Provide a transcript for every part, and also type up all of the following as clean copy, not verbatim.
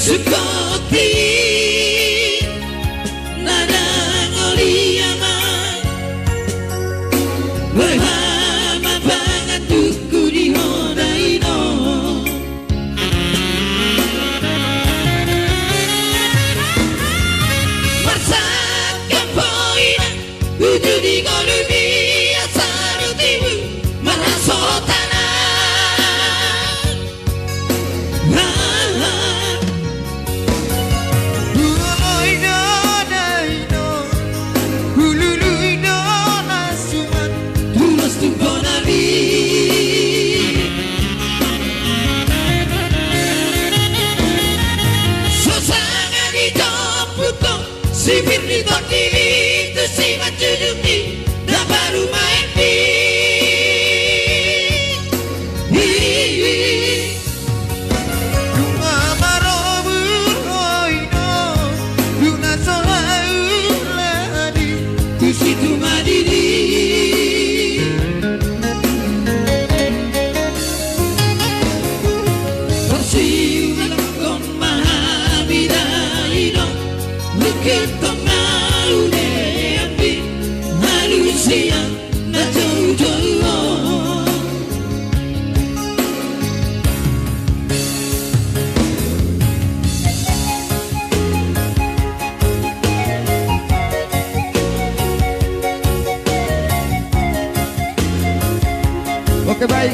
Sukoti nada ngoliaman berhama banget tuku di hodaino masak kampoina uju di golumi asaru tibu marasota sipir di tokiri itu si macudumi dah baru main Lunga marobu hoino Luna sohau ladi tu situ madidi persiulan kon mahabidaino Begitu malu neambi manusia nak jauh-jauh Oke baik.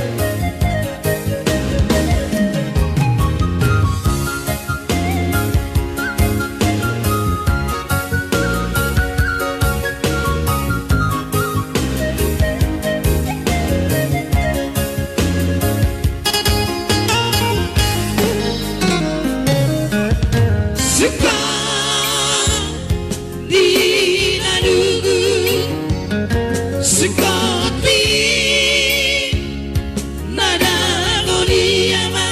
Suka di nadugu Sukoti nada ngoliama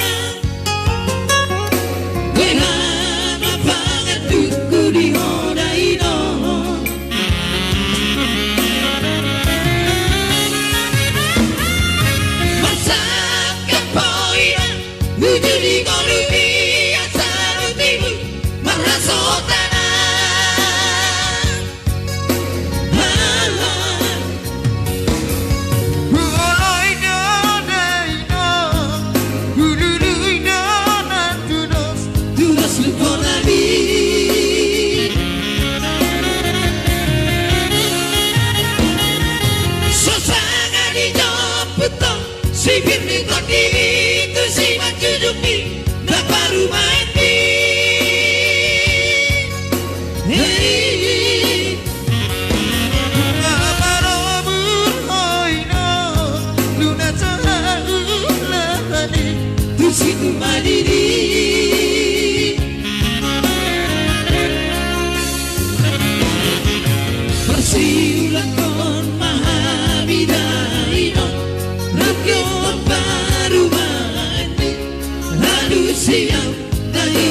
berhama banget tuku di hodaino masak kampoina uju di golumi asaru tibu marasotana Huoloino daino Hululuino nantunos Duras luponami Sosanga di jomputo sipir di tokiri itu si macudumi dah baru main Lunga marobu hoino Luna sohau ladi tu situ madidi persiulan kon mahabidaino rakyo baru mandi lalu siap dari